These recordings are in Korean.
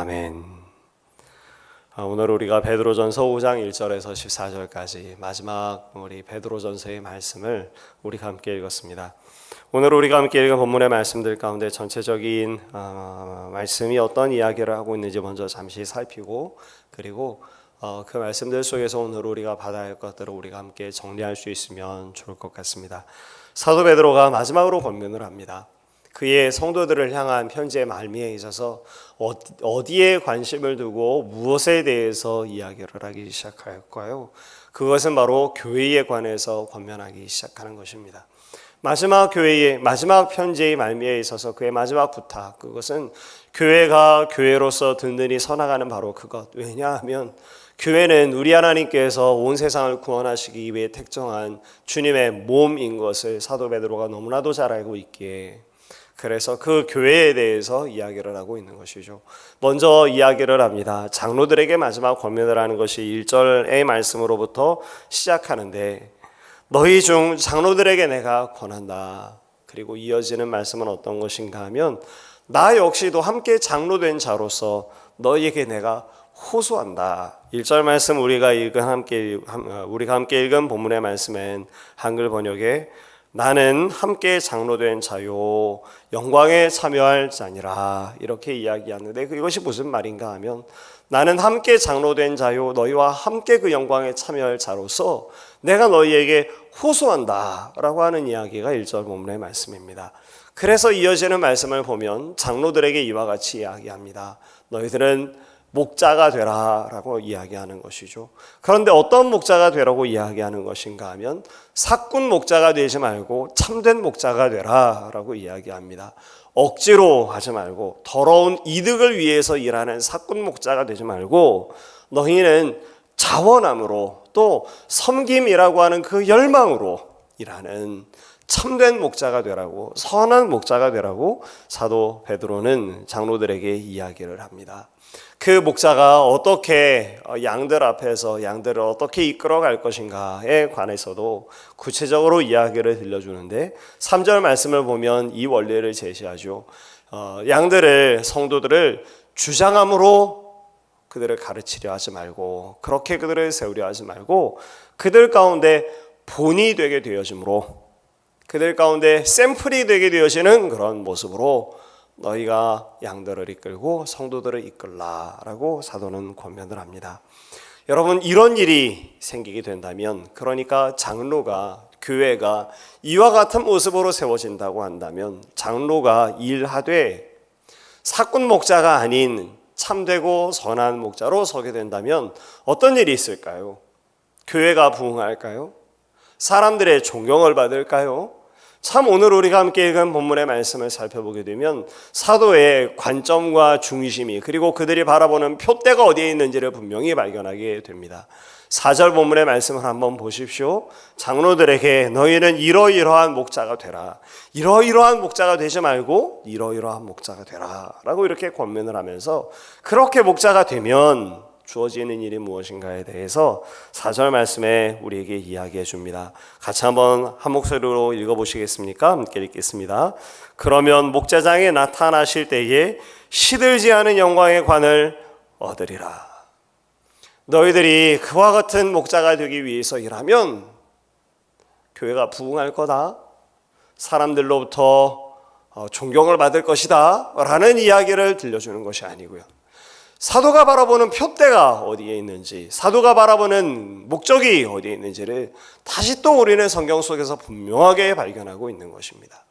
아멘. 오늘 우리가 베드로전서 5장 1절에서 14절까지 마지막 우리 베드로전서의 말씀을 우리가 함께 읽었습니다. 오늘 우리가 함께 읽은 본문의 말씀들 가운데 전체적인 말씀이 어떤 이야기를 하고 있는지 먼저 잠시 살피고, 그리고 그 말씀들 속에서 오늘 우리가 받아야 할 것들을 우리가 함께 정리할 수 있으면 좋을 것 같습니다. 사도 베드로가 마지막으로 권면을 합니다. 그의 성도들을 향한 편지의 말미에 있어서 어디에 관심을 두고 무엇에 대해서 이야기를 하기 시작할까요? 그것은 바로 교회에 관해서 권면하기 시작하는 것입니다. 마지막 편지의 말미에 있어서 그의 마지막 부탁, 그것은 교회가 교회로서 든든히 서나가는 바로 그것. 왜냐하면 교회는 우리 하나님께서 온 세상을 구원하시기 위해 택정한 주님의 몸인 것을 사도 베드로가 너무나도 잘 알고 있기에, 그래서 그 교회에 대해서 이야기를 하고 있는 것이죠. 먼저 이야기를 합니다. 장로들에게 마지막 권면을 하는 것이 1절의 말씀으로부터 시작하는데, 너희 중 장로들에게 내가 권한다. 그리고 이어지는 말씀은 어떤 것인가 하면, 나 역시도 함께 장로된 자로서 너희에게 내가 호소한다. 1절 말씀 우리가 함께 읽은 본문의 말씀엔 한글 번역에 나는 함께 장로된 자요 영광에 참여할 자니라 이렇게 이야기하는데, 이것이 무슨 말인가 하면, 나는 함께 장로된 자요 너희와 함께 그 영광에 참여할 자로서 내가 너희에게 호소한다 라고 하는 이야기가 1절 본문의 말씀입니다. 그래서 이어지는 말씀을 보면 장로들에게 이와 같이 이야기합니다. 너희들은 목자가 되라 라고 이야기하는 것이죠. 그런데 어떤 목자가 되라고 이야기하는 것인가 하면, 사꾼 목자가 되지 말고 참된 목자가 되라 라고 이야기합니다. 억지로 하지 말고, 더러운 이득을 위해서 일하는 사꾼 목자가 되지 말고, 너희는 자원함으로 또 섬김이라고 하는 그 열망으로 일하는 참된 목자가 되라고, 선한 목자가 되라고 사도 베드로는 장로들에게 이야기를 합니다. 그 목자가 어떻게 양들 앞에서 양들을 어떻게 이끌어갈 것인가에 관해서도 구체적으로 이야기를 들려주는데, 3절 말씀을 보면 이 원리를 제시하죠. 성도들을 주장함으로 그들을 가르치려 하지 말고, 그렇게 그들을 세우려 하지 말고, 그들 가운데 본이 되게 되어짐으로, 그들 가운데 샘플이 되게 되어지는 그런 모습으로 너희가 양들을 이끌고 성도들을 이끌라라고 사도는 권면을 합니다. 여러분, 이런 일이 생기게 된다면, 그러니까 교회가 이와 같은 모습으로 세워진다고 한다면, 장로가 일하되 사꾼 목자가 아닌 참되고 선한 목자로 서게 된다면 어떤 일이 있을까요? 교회가 부흥할까요? 사람들의 존경을 받을까요? 참, 오늘 우리가 함께 읽은 본문의 말씀을 살펴보게 되면 사도의 관점과 중심이, 그리고 그들이 바라보는 표대가 어디에 있는지를 분명히 발견하게 됩니다. 4절 본문의 말씀을 한번 보십시오. 장로들에게 너희는 이러이러한 목자가 되라. 이러이러한 목자가 되지 말고 이러이러한 목자가 되라 라고 이렇게 권면을 하면서, 그렇게 목자가 되면 주어지는 일이 무엇인가에 대해서 4절 말씀에 우리에게 이야기해 줍니다. 같이 한번 한 목소리로 읽어보시겠습니까? 함께 읽겠습니다. 그러면 목자장에 나타나실 때에 시들지 않은 영광의 관을 얻으리라. 너희들이 그와 같은 목자가 되기 위해서 일하면 교회가 부흥할 거다, 사람들로부터 존경을 받을 것이다 라는 이야기를 들려주는 것이 아니고요, 사도가 바라보는 표대가 어디에 있는지, 사도가 바라보는 목적이 어디에 있는지를 다시 또 우리는 성경 속에서 분명하게 발견하고 있는 것입니다.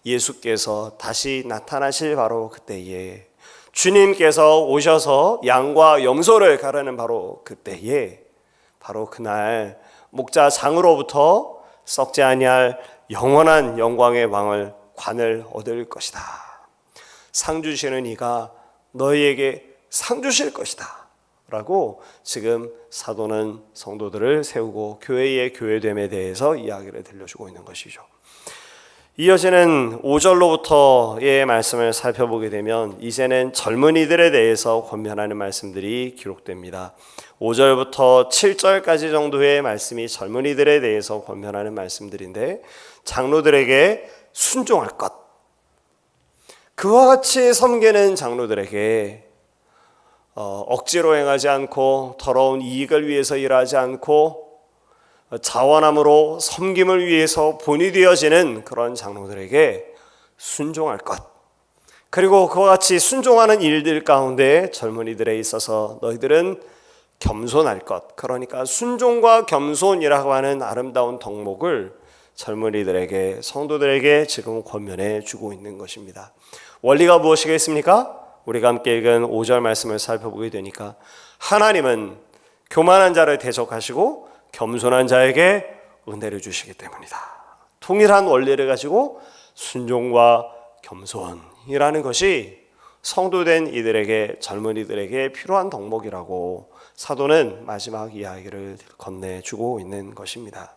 예수께서 다시 나타나실 바로 그때에, 주님께서 오셔서 양과 염소를 가르는 바로 그때에, 바로 그날 목자장으로부터 썩지 아니할 영원한 영광의 관을 얻을 것이다. 상 주시는 이가 너희에게 상 주실 것이다 라고 지금 사도는 성도들을 세우고 교회의 교회됨에 대해서 이야기를 들려주고 있는 것이죠. 이어지는 5절로부터의 말씀을 살펴보게 되면, 이제는 젊은이들에 대해서 권면하는 말씀들이 기록됩니다. 5절부터 7절까지 정도의 말씀이 젊은이들에 대해서 권면하는 말씀들인데, 장로들에게 순종할 것, 그와 같이 섬기는 장로들에게 억지로 행하지 않고 더러운 이익을 위해서 일하지 않고 자원함으로 섬김을 위해서 본이 되어지는 그런 장로들에게 순종할 것, 그리고 그와 같이 순종하는 일들 가운데 젊은이들에 있어서 너희들은 겸손할 것, 그러니까 순종과 겸손이라고 하는 아름다운 덕목을 젊은이들에게, 성도들에게 지금 권면해 주고 있는 것입니다. 원리가 무엇이겠습니까? 우리가 함께 읽은 5절 말씀을 살펴보게 되니까 하나님은 교만한 자를 대적하시고 겸손한 자에게 은혜를 주시기 때문이다. 통일한 원리를 가지고 순종과 겸손이라는 것이 성도된 이들에게, 젊은이들에게 필요한 덕목이라고 사도는 마지막 이야기를 건네주고 있는 것입니다.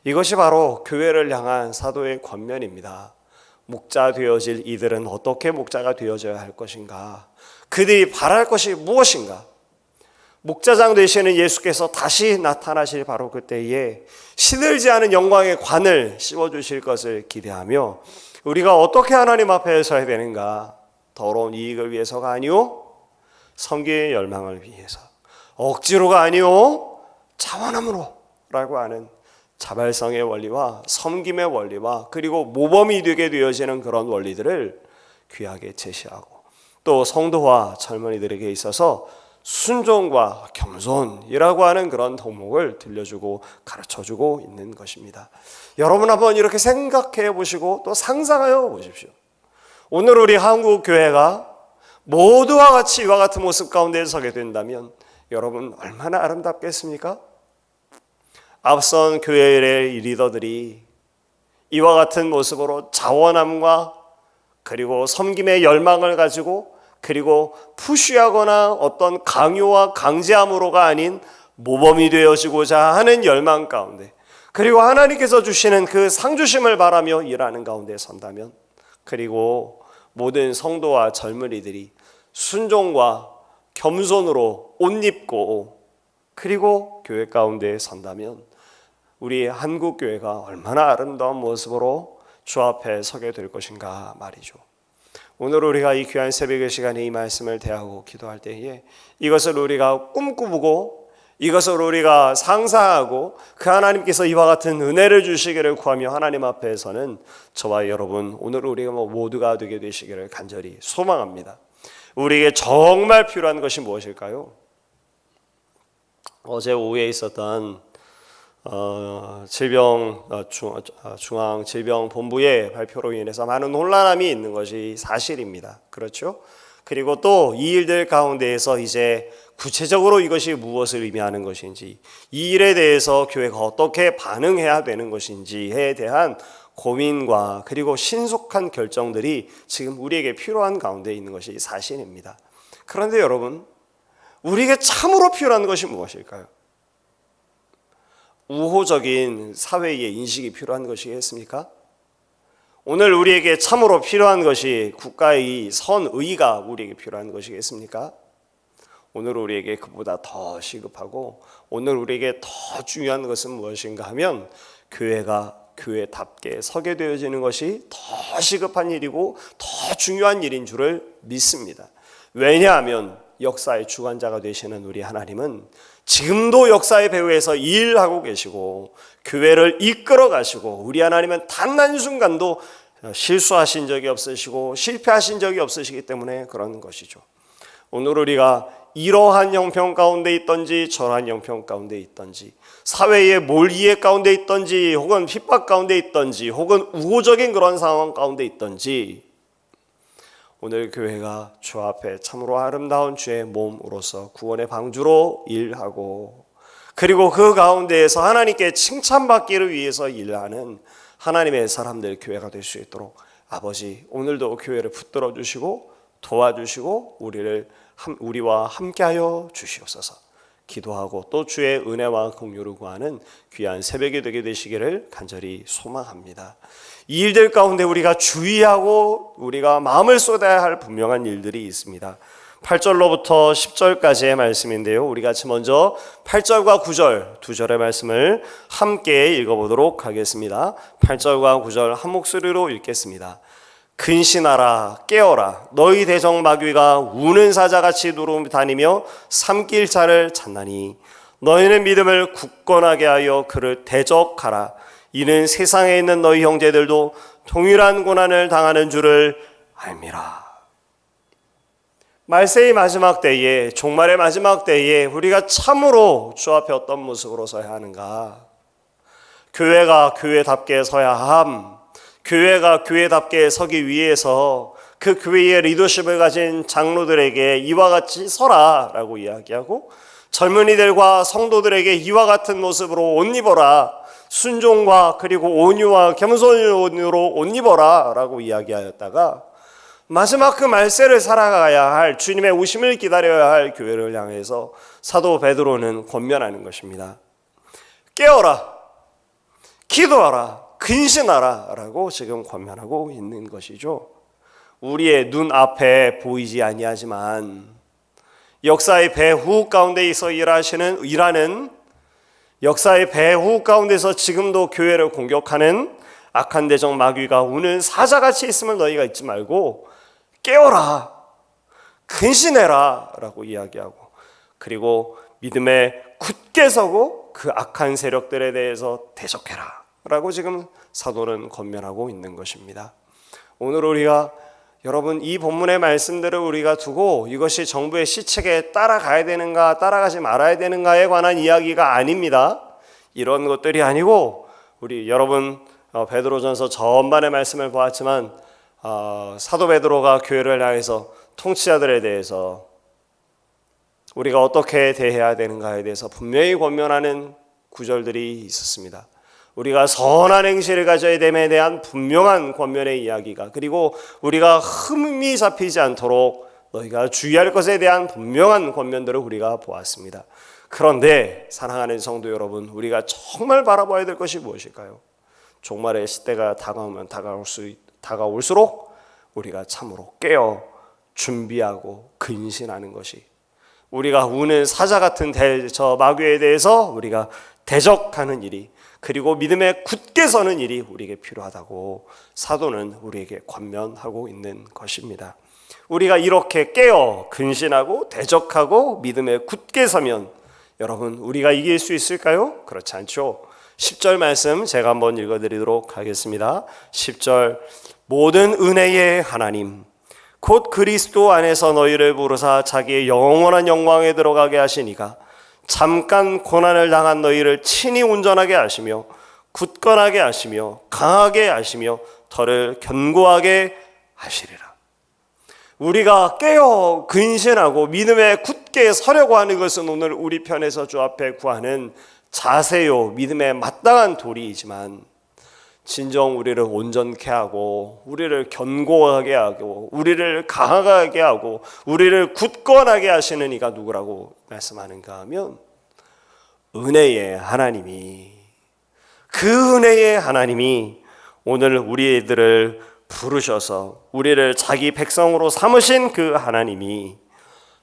이것이 바로 교회를 향한 사도의 권면입니다. 목자 되어질 이들은 어떻게 목자가 되어져야 할 것인가? 그들이 바랄 것이 무엇인가? 목자장 되시는 예수께서 다시 나타나실 바로 그때에 시들지 않은 영광의 관을 씌워주실 것을 기대하며 우리가 어떻게 하나님 앞에 서야 되는가? 더러운 이익을 위해서가 아니오, 섬기의 열망을 위해서, 억지로가 아니오, 자원함으로 라고 하는 자발성의 원리와 섬김의 원리와 그리고 모범이 되게 되어지는 그런 원리들을 귀하게 제시하고, 또 성도와 젊은이들에게 있어서 순종과 겸손이라고 하는 그런 덕목을 들려주고 가르쳐주고 있는 것입니다. 여러분 한번 이렇게 생각해 보시고 또 상상하여 보십시오. 오늘 우리 한국 교회가 모두와 같이 이와 같은 모습 가운데 서게 된다면 여러분 얼마나 아름답겠습니까? 앞선 교회의 리더들이 이와 같은 모습으로 자원함과 그리고 섬김의 열망을 가지고, 그리고 푸시하거나 어떤 강요와 강제함으로가 아닌 모범이 되어지고자 하는 열망 가운데, 그리고 하나님께서 주시는 그 상주심을 바라며 일하는 가운데 선다면, 그리고 모든 성도와 젊은이들이 순종과 겸손으로 옷 입고 그리고 교회 가운데 선다면 우리 한국 교회가 얼마나 아름다운 모습으로 주 앞에 서게 될 것인가 말이죠. 오늘 우리가 이 귀한 새벽의 시간에 이 말씀을 대하고 기도할 때에 이것을 우리가 꿈꾸고 이것을 우리가 상상하고 그 하나님께서 이와 같은 은혜를 주시기를 구하며 하나님 앞에서는 저와 여러분 오늘 우리가 모두가 되게 되시기를 간절히 소망합니다. 우리에게 정말 필요한 것이 무엇일까요? 어제 오후에 있었던 중앙질병본부의 발표로 인해서 많은 혼란함이 있는 것이 사실입니다. 그렇죠? 그리고 또 이 일들 가운데에서 이제 구체적으로 이것이 무엇을 의미하는 것인지, 이 일에 대해서 교회가 어떻게 반응해야 되는 것인지에 대한 고민과 그리고 신속한 결정들이 지금 우리에게 필요한 가운데 있는 것이 사실입니다. 그런데 여러분, 우리에게 참으로 필요한 것이 무엇일까요? 우호적인 사회의 인식이 필요한 것이겠습니까? 오늘 우리에게 참으로 필요한 것이 국가의 선의가 우리에게 필요한 것이겠습니까? 오늘 우리에게 그보다 더 시급하고 오늘 우리에게 더 중요한 것은 무엇인가 하면 교회가 교회답게 서게 되어지는 것이 더 시급한 일이고 더 중요한 일인 줄을 믿습니다. 왜냐하면 역사의 주관자가 되시는 우리 하나님은 지금도 역사의 배후에서 일하고 계시고 교회를 이끌어 가시고, 우리 하나님은 단 한순간도 실수하신 적이 없으시고 실패하신 적이 없으시기 때문에 그런 것이죠. 오늘 우리가 이러한 형편 가운데 있던지 저러한 형편 가운데 있던지, 사회의 몰이해 가운데 있던지 혹은 핍박 가운데 있던지 혹은 우호적인 그런 상황 가운데 있던지, 오늘 교회가 주 앞에 참으로 아름다운 주의 몸으로서 구원의 방주로 일하고, 그리고 그 가운데에서 하나님께 칭찬받기를 위해서 일하는 하나님의 사람들 교회가 될 수 있도록 아버지 오늘도 교회를 붙들어 주시고 도와주시고 우리와 함께하여 주시옵소서. 기도하고 또 주의 은혜와 공유를 구하는 귀한 새벽이 되게 되시기를 간절히 소망합니다. 이 일들 가운데 우리가 주의하고 우리가 마음을 쏟아야 할 분명한 일들이 있습니다. 8절로부터 10절까지의 말씀인데요, 우리 같이 먼저 8절과 9절 두 절의 말씀을 함께 읽어보도록 하겠습니다. 8절과 9절 한 목소리로 읽겠습니다. 근신하라 깨어라 너희 대적 마귀가 우는 사자같이 두루 다니며 삼킬 자를 찾나니 너희는 믿음을 굳건하게 하여 그를 대적하라. 이는 세상에 있는 너희 형제들도 동일한 고난을 당하는 줄을 알미라. 말세의 마지막 때에, 종말의 마지막 때에 우리가 참으로 주 앞에 어떤 모습으로 서야 하는가? 교회가 교회답게 서야 함, 교회가 교회답게 서기 위해서 그 교회의 리더십을 가진 장로들에게 이와 같이 서라 라고 이야기하고, 젊은이들과 성도들에게 이와 같은 모습으로 옷 입어라, 순종과 그리고 온유와 겸손으로 옷 입어라 라고 이야기하였다가, 마지막 그 말세를 살아가야 할, 주님의 오심을 기다려야 할 교회를 향해서 사도 베드로는 권면하는 것입니다. 깨어라, 기도하라, 근신하라 라고 지금 권면하고 있는 것이죠. 우리의 눈앞에 보이지 아니하지만 역사의 배후 가운데에서 일하는 역사의 배후 가운데서 지금도 교회를 공격하는 악한 대적 마귀가 우는 사자같이 있음을 너희가 잊지 말고 깨어라, 근신해라 라고 이야기하고, 그리고 믿음에 굳게 서고 그 악한 세력들에 대해서 대적해라 라고 지금 사도는 권면하고 있는 것입니다. 오늘 우리가 여러분 이 본문의 말씀들을 우리가 두고 이것이 정부의 시책에 따라가야 되는가 따라가지 말아야 되는가에 관한 이야기가 아닙니다. 이런 것들이 아니고, 우리 여러분 베드로전서 전반의 말씀을 보았지만 사도 베드로가 교회를 향해서 통치자들에 대해서 우리가 어떻게 대해야 되는가에 대해서 분명히 권면하는 구절들이 있었습니다. 우리가 선한 행실을 가져야 됨에 대한 분명한 권면의 이야기가, 그리고 우리가 흠이 잡히지 않도록 너희가 주의할 것에 대한 분명한 권면들을 우리가 보았습니다. 그런데 사랑하는 성도 여러분, 우리가 정말 바라봐야 될 것이 무엇일까요? 종말의 시대가 다가오면 다가올수록 우리가 참으로 깨어 준비하고 근신하는 것이, 우리가 우는 사자 같은 저 마귀에 대해서 우리가 대적하는 일이, 그리고 믿음에 굳게 서는 일이 우리에게 필요하다고 사도는 우리에게 권면하고 있는 것입니다. 우리가 이렇게 깨어 근신하고 대적하고 믿음에 굳게 서면 여러분 우리가 이길 수 있을까요? 그렇지 않죠. 10절 말씀 제가 한번 읽어드리도록 하겠습니다. 10절, 모든 은혜의 하나님 곧 그리스도 안에서 너희를 부르사 자기의 영원한 영광에 들어가게 하시니가 잠깐 고난을 당한 너희를 친히 온전하게 하시며 굳건하게 하시며 강하게 하시며 더를 견고하게 하시리라. 우리가 깨어 근신하고 믿음에 굳게 서려고 하는 것은 오늘 우리 편에서 주 앞에 구하는 자세요, 믿음에 마땅한 도리이지만, 진정 우리를 온전케 하고 우리를 견고하게 하고 우리를 강하게 하고 우리를 굳건하게 하시는 이가 누구라고 말씀하는가 하면 은혜의 하나님이, 그 은혜의 하나님이 오늘 우리들을 부르셔서 우리를 자기 백성으로 삼으신 그 하나님이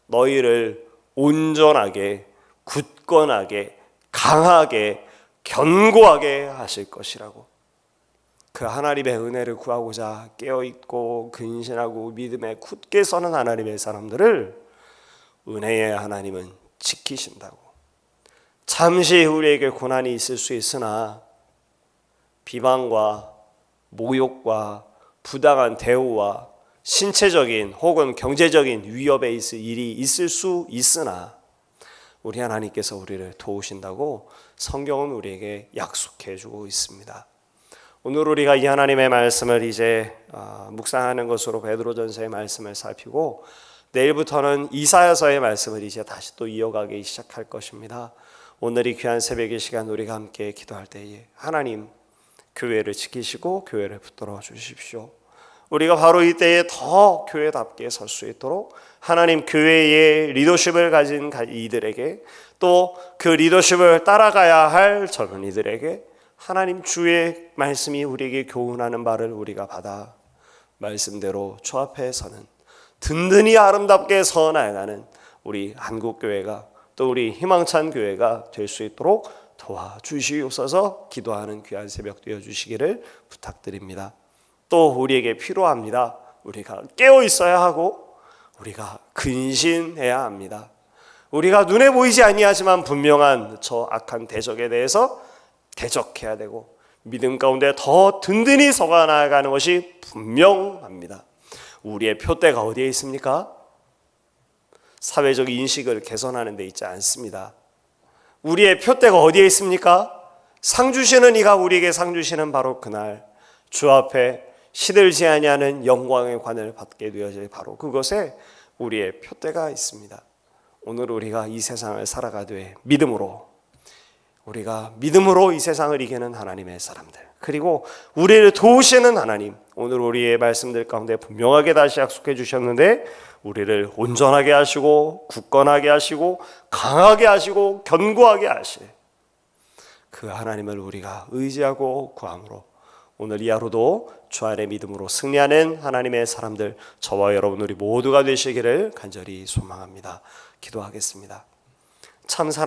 너희를 온전하게 굳건하게 강하게 견고하게 하실 것이라고. 그 하나님의 은혜를 구하고자 깨어있고 근신하고 믿음에 굳게 서는 하나님의 사람들을 은혜의 하나님은 지키신다고. 잠시 우리에게 고난이 있을 수 있으나 비방과 모욕과 부당한 대우와 신체적인 혹은 경제적인 위협에 있을 일이 있을 수 있으나 우리 하나님께서 우리를 도우신다고 성경은 우리에게 약속해 주고 있습니다. 오늘 우리가 이 하나님의 말씀을 이제 묵상하는 것으로 베드로전서의 말씀을 살피고, 내일부터는 이사야서의 말씀을 이제 다시 또 이어가기 시작할 것입니다. 오늘 이 귀한 새벽의 시간 우리가 함께 기도할 때에 하나님 교회를 지키시고 교회를 붙들어 주십시오. 우리가 바로 이때에 더 교회답게 설 수 있도록 하나님 교회의 리더십을 가진 이들에게, 또 그 리더십을 따라가야 할 젊은이들에게 하나님 주의 말씀이 우리에게 교훈하는 바를 우리가 받아 말씀대로 주 앞에 서는 든든히 아름답게 서 나가는 우리 한국교회가, 또 우리 희망찬 교회가 될 수 있도록 도와주시옵소서. 기도하는 귀한 새벽 되어주시기를 부탁드립니다. 또 우리에게 필요합니다. 우리가 깨어 있어야 하고 우리가 근신해야 합니다. 우리가 눈에 보이지 아니하지만 분명한 저 악한 대적에 대해서 대적해야 되고 믿음 가운데 더 든든히 서가 나아가는 것이 분명합니다. 우리의 표대가 어디에 있습니까? 사회적 인식을 개선하는 데 있지 않습니다. 우리의 표대가 어디에 있습니까? 상 주시는 이가 우리에게 상 주시는 바로 그날 주 앞에 시들지 아니하는 영광의 관을 받게 되어질 바로 그것에 우리의 표대가 있습니다. 오늘 우리가 이 세상을 살아가되 우리가 믿음으로 이 세상을 이기는 하나님의 사람들, 그리고 우리를 도우시는 하나님, 오늘 우리의 말씀들 가운데 분명하게 다시 약속해 주셨는데 우리를 온전하게 하시고 굳건하게 하시고 강하게 하시고 견고하게 하실 그 하나님을 우리가 의지하고 구함으로 오늘 이 하루도 주 안의 믿음으로 승리하는 하나님의 사람들, 저와 여러분 우리 모두가 되시기를 간절히 소망합니다. 기도하겠습니다. 참 사랑